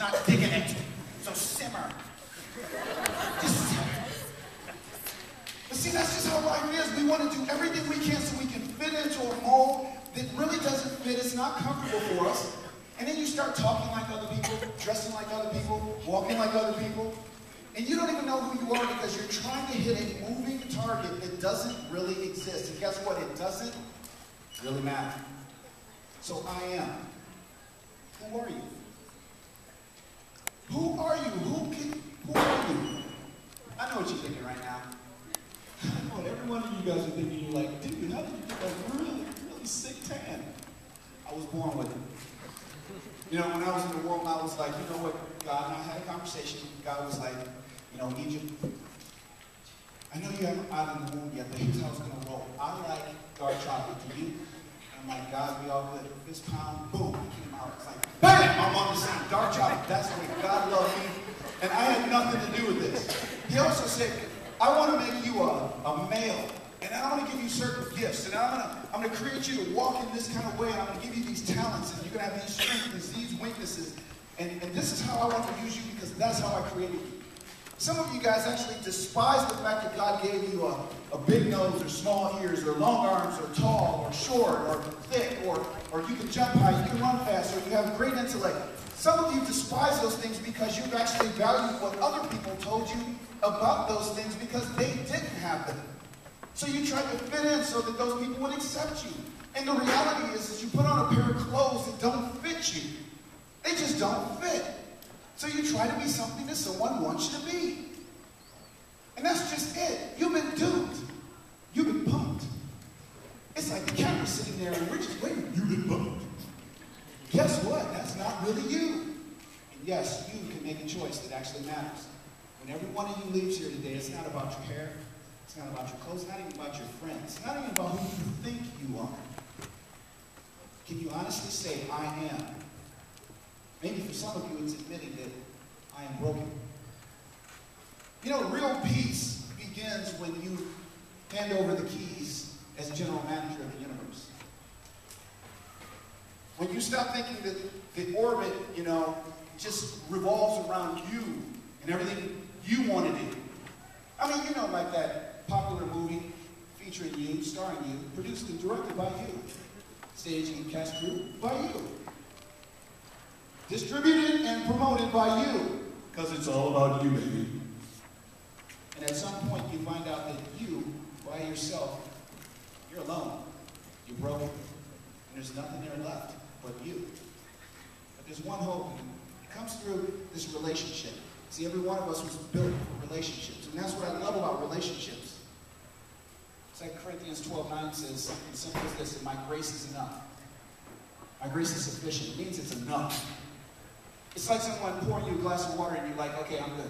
not digging it. So simmer. Just simmer. But see, that's just how life is. We want to do everything we can so we can fit into a mold that really doesn't fit. It's not comfortable for us. And then you start talking like other people, dressing like other people, walking like other people. And you don't even know who you are because you're trying to hit a moving target that doesn't really exist. And guess what? It doesn't really matter. So I am. Who are you? Who are you? Who are you? I know what you're thinking right now. I know what every one of you guys are thinking. You're like, dude, how did you get that really sick tan? I was born with it. You know, when I was in the world, I was like, you know what, God, and I had a conversation. God was like, you know, Egypt, I know you haven't out in the womb yet, but here's how it's going to roll. I like dark chocolate. Do you? And I'm like, God, we all good. This pound, boom, it came out. It's like, bam, I'm on the scene. Dark chocolate. That's the way God loved me. And I had nothing to do with this. He also said, I want to make you a male. And I want to give you certain gifts. And I'm going to create you to walk in this kind of way. And I'm going to give you these talents. And you're going to have these strengths, these weaknesses. And this is how I want to use you because that's how I created you. Some of you guys actually despise the fact that God gave you a big nose or small ears or long arms or tall or short or thick or you can jump high, you can run fast, or you have great intellect. Some of you despise those things because you've actually valued what other people told you about those things because they didn't have them. So you try to fit in so that those people would accept you. And the reality is you put on a pair of clothes that don't fit you. They just don't fit. So you try to be something that someone wants you to be. And that's just it. You've been duped. You've been punked. It's like the camera's sitting there and we're just waiting. You've been punked. Guess what? That's not really you. And yes, you can make a choice that actually matters. When every one of you leaves here today, it's not about your hair. It's not about your clothes. It's not even about your friends. It's not even about who you think you are. Can you honestly say, I am? Maybe for some of you, it's admitting that I am broken. You know, real peace begins when you hand over the keys as general manager of the universe. When you stop thinking that the orbit, you know, just revolves around you and everything you want to do. I mean, you know, like that popular movie featuring you, starring you, produced and directed by you. Staging and cast crew by you. Distributed and promoted by you. Because it's all about you, baby. And at some point you find out that you, by yourself, you're alone. You're broken. And there's nothing there left but you. But there's one hope. It comes through this relationship. See, every one of us was built for relationships. And that's what I love about relationships. 2 Corinthians 12:9 says something simple as this, that my grace is enough. My grace is sufficient. It means it's enough. It's like someone pouring you a glass of water and you're like, okay, I'm good.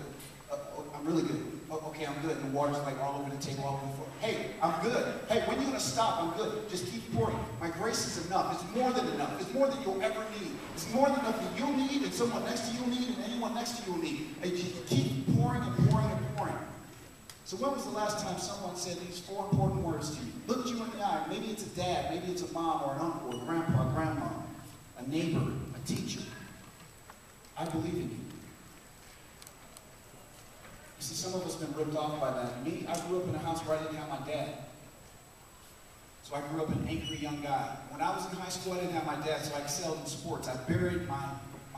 I'm really good. Okay, I'm good. And the water's like all over the table, all over the floor. Hey, I'm good. Hey, when are you going to stop? I'm good. Just keep pouring. My grace is enough. It's more than enough. It's more than you'll ever need. It's more than enough that you'll need and someone next to you will need and anyone next to you will need. And you keep pouring and pouring and pouring. So when was the last time someone said these 4 important words to you? Looked you in the eye. Maybe it's a dad. Maybe it's a mom or an uncle or grandpa or grandma, a neighbor, a teacher. I believe in you. You see, some of us have been ripped off by that. Me, I grew up in a house where I didn't have my dad. So I grew up an angry young guy. When I was in high school, I didn't have my dad, so I excelled in sports. I buried my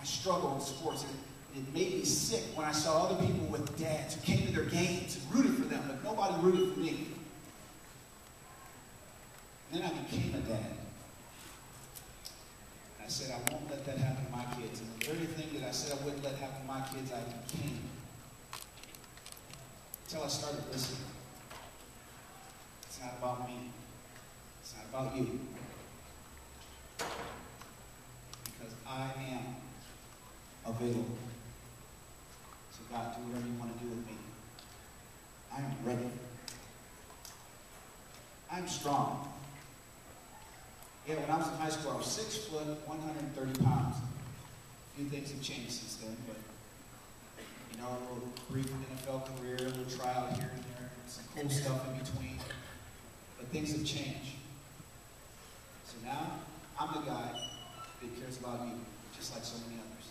struggle in sports. It made me sick when I saw other people with dads who came to their games and rooted for them, but nobody rooted for me. And then I became a dad. I said, I won't let that happen to my kids. And the very thing that I said I wouldn't let happen to my kids, I became. Until I started listening. It's not about me. It's not about you. Because I am available. So God, do whatever you want to do with me. I am ready. I'm strong. Yeah, when I was in high school, I was 6 foot, 130 pounds. A few things have changed since then, but, you know, a little brief NFL career, a little tryout here and there, some cool stuff in between. But things have changed. So now, I'm the guy that cares about you, just like so many others.